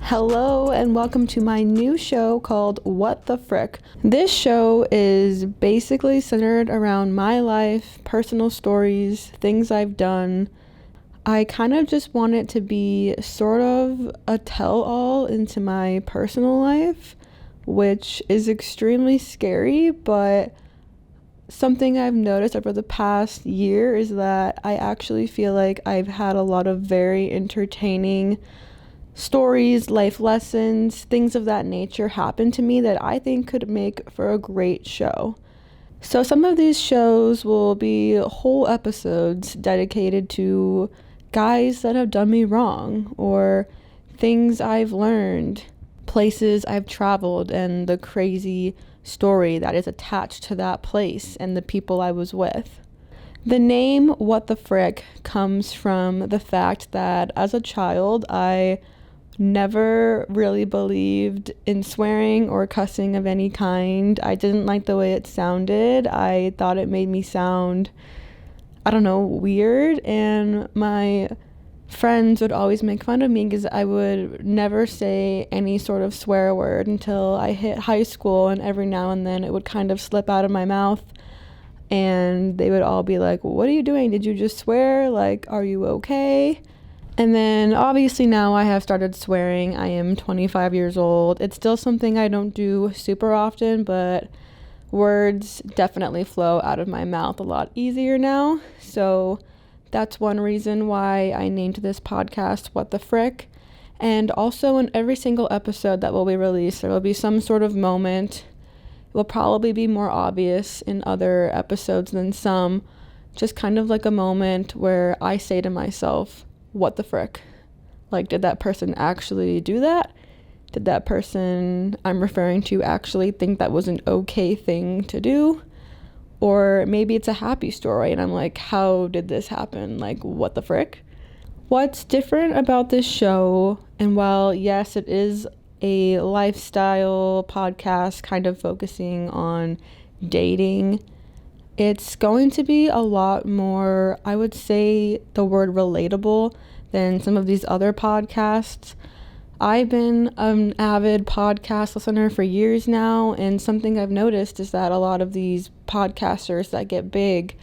Hello and welcome to my new show called What the Frick. This show is basically centered around my life, personal stories, things I've done. I kind of just want it to be sort of a tell-all into my personal life, which is extremely scary, but something I've noticed over the past year is that I actually feel like I've had a lot of very entertaining stories, life lessons, things of that nature happen to me that I think could make for a great show. So some of these shows will be whole episodes dedicated to guys that have done me wrong, or things I've learned, places I've traveled, and the crazy story that is attached to that place and the people I was with. The name What the Frick comes from the fact that as a child, I never really believed in swearing or cussing of any kind. I didn't like the way it sounded. I thought it made me sound, weird. And my friends would always make fun of me because I would never say any sort of swear word until I hit high school, and every now and then it would kind of slip out of my mouth. And they would all be like, "What are you doing? Did you just swear? Like, are you okay?" And then obviously now I have started swearing. I am 25 years old. It's still something I don't do super often, but words definitely flow out of my mouth a lot easier now. So that's one reason why I named this podcast What the Frick. And also in every single episode that will be released, there will be some sort of moment. It will probably be more obvious in other episodes than some. Just kind of like a moment where I say to myself, what the frick? Like, did that person actually do that? Did that person I'm referring to actually think that was an okay thing to do? Or maybe it's a happy story and I'm like, how did this happen? Like, what the frick? What's different about this show, and while yes, it is a lifestyle podcast kind of focusing on dating, it's going to be a lot more, I would say the word relatable, than some of these other podcasts. I've been an avid podcast listener for years now, and something I've noticed is that a lot of these podcasters that get big,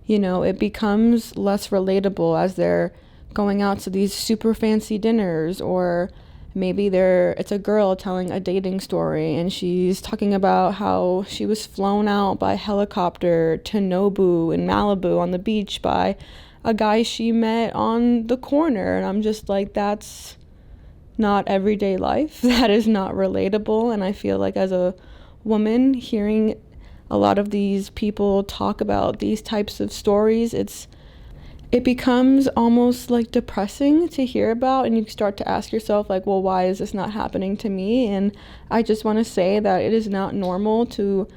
it becomes less relatable as they're going out to these super fancy dinners, or maybe it's a girl telling a dating story and she's talking about how she was flown out by helicopter to Nobu in Malibu on the beach by a guy she met on the corner. And I'm just like, that's not everyday life. That is not relatable. And I feel like as a woman, hearing a lot of these people talk about these types of stories, it becomes almost like depressing to hear about, and you start to ask yourself like, well, why is this not happening to me? And I just want to say that it is not normal to,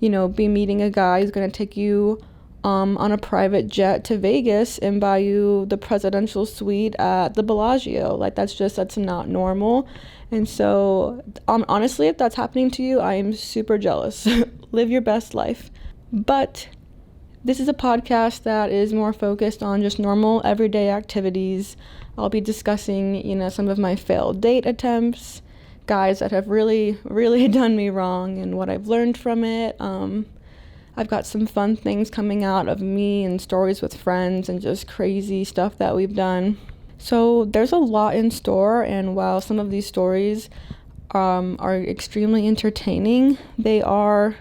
be meeting a guy who's going to take you on a private jet to Vegas and buy you the presidential suite at the Bellagio. Like, that's not normal. And so honestly, if that's happening to you, I am super jealous. Live your best life. But this is a podcast that is more focused on just normal everyday activities. I'll be discussing, some of my failed date attempts, guys that have really, really done me wrong and what I've learned from it. I've got some fun things coming out of me and stories with friends and just crazy stuff that we've done. So there's a lot in store, and while some of these stories are extremely entertaining, they are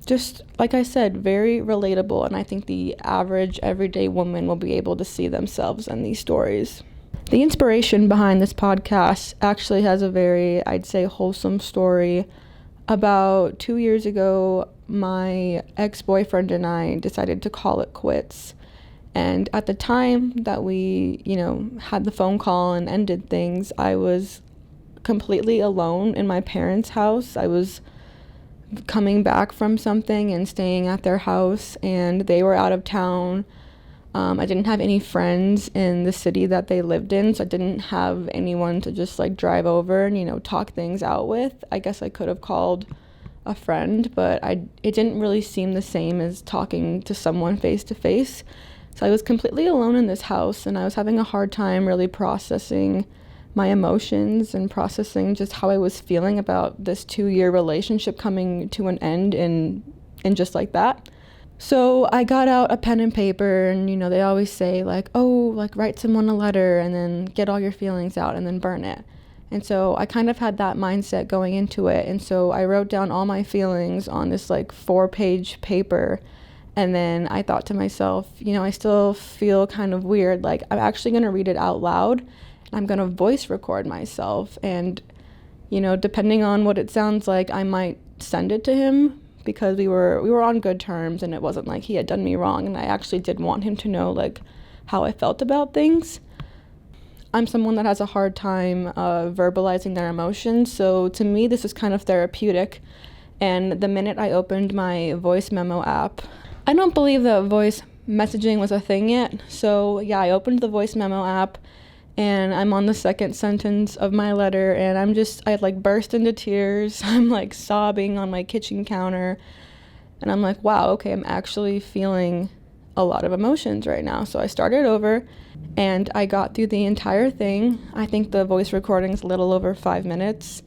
just, like I said, very relatable, and I think the average everyday woman will be able to see themselves in these stories. The inspiration behind this podcast actually has a very, I'd say, wholesome story. About 2 years ago, my ex-boyfriend and I decided to call it quits. And at the time that we, had the phone call and ended things, I was completely alone in my parents' house. I was coming back from something and staying at their house, and they were out of town. I didn't have any friends in the city that they lived in, so I didn't have anyone to just drive over and talk things out with. I guess I could have called a friend, but it didn't really seem the same as talking to someone face to face. So I was completely alone in this house, and I was having a hard time really processing my emotions and processing just how I was feeling about this 2-year relationship coming to an end and just like that. So I got out a pen and paper, and they always say like, oh, like write someone a letter and then get all your feelings out and then burn it. And so I kind of had that mindset going into it. And so I wrote down all my feelings on this like 4-page paper. And then I thought to myself, I still feel kind of weird. Like, I'm actually going to read it out loud. I'm going to voice record myself. And, depending on what it sounds like, I might send it to him, because we were on good terms, and it wasn't like he had done me wrong, and I actually did want him to know like how I felt about things. I'm someone that has a hard time verbalizing their emotions, so to me this is kind of therapeutic. And the minute I opened my voice memo app, I don't believe that voice messaging was a thing yet, so yeah, I opened the voice memo app, and I'm on the second sentence of my letter, and I like burst into tears. I'm like sobbing on my kitchen counter, and I'm like, wow, okay, I'm actually feeling a lot of emotions right now. So I started over, and I got through the entire thing. I think the voice recording's a little over 5 minutes,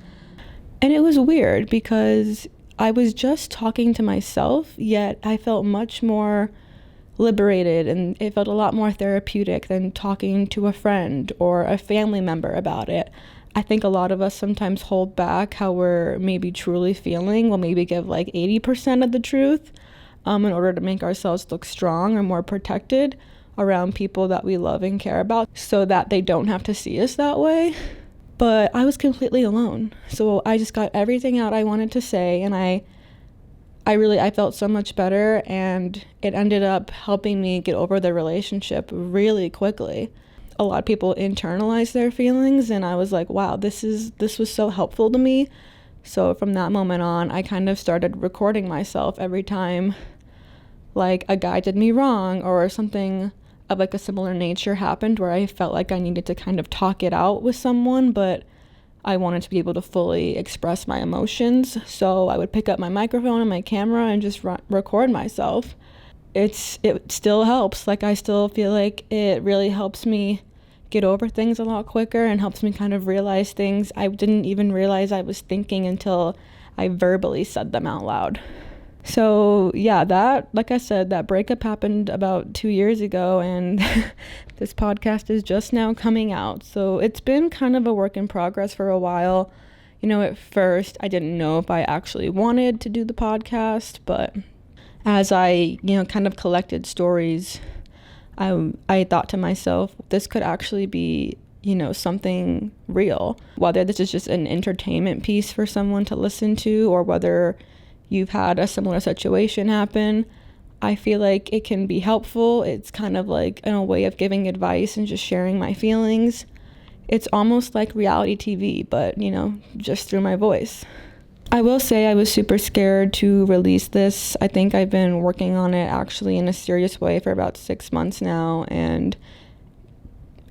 and it was weird because I was just talking to myself, yet I felt much more liberated, and it felt a lot more therapeutic than talking to a friend or a family member about it. I think a lot of us sometimes hold back how we're maybe truly feeling. We'll maybe give like 80% of the truth in order to make ourselves look strong or more protected around people that we love and care about, so that they don't have to see us that way. But I was completely alone. So I just got everything out I wanted to say, and I felt so much better, and it ended up helping me get over the relationship really quickly. A lot of people internalize their feelings, and I was like, wow, this was so helpful to me. So from that moment on, I kind of started recording myself every time like a guy did me wrong or something of like a similar nature happened, where I felt like I needed to kind of talk it out with someone, but I wanted to be able to fully express my emotions. So I would pick up my microphone and my camera and just record myself. It still helps. Like, I still feel like it really helps me get over things a lot quicker, and helps me kind of realize things I didn't even realize I was thinking until I verbally said them out loud. So yeah, like I said, that breakup happened about 2 years ago, and this podcast is just now coming out. So it's been kind of a work in progress for a while. At first I didn't know if I actually wanted to do the podcast, but as I, kind of collected stories, I thought to myself, this could actually be, something real. Whether this is just an entertainment piece for someone to listen to, or whether you've had a similar situation happen, I feel like it can be helpful. It's kind of like a way of giving advice and just sharing my feelings. It's almost like reality TV, but, just through my voice. I will say I was super scared to release this. I think I've been working on it actually in a serious way for about 6 months now, and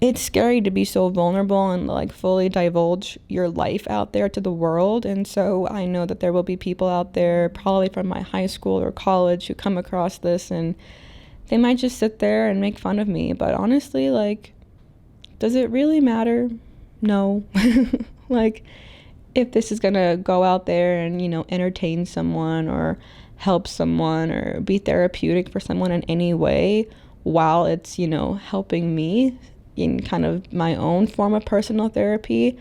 it's scary to be so vulnerable and like fully divulge your life out there to the world. And so I know that there will be people out there, probably from my high school or college, who come across this and they might just sit there and make fun of me. But honestly, like, does it really matter? No. Like, if this is gonna go out there and, entertain someone or help someone or be therapeutic for someone in any way, while it's, helping me in kind of my own form of personal therapy,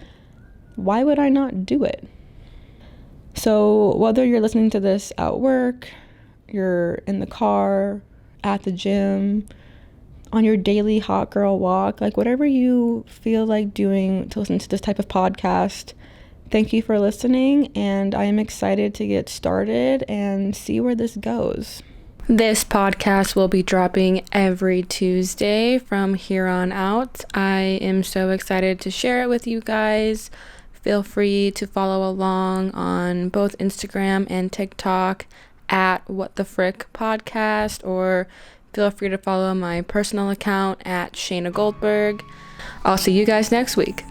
why would I not do it? So whether you're listening to this at work, you're in the car, at the gym, on your daily hot girl walk, like whatever you feel like doing to listen to this type of podcast, thank you for listening, and I am excited to get started and see where this goes. This podcast will be dropping every Tuesday from here on out. I am so excited to share it with you guys. Feel free to follow along on both Instagram and TikTok at What the Frick Podcast, or feel free to follow my personal account at Shayna Goldberg. I'll see you guys next week.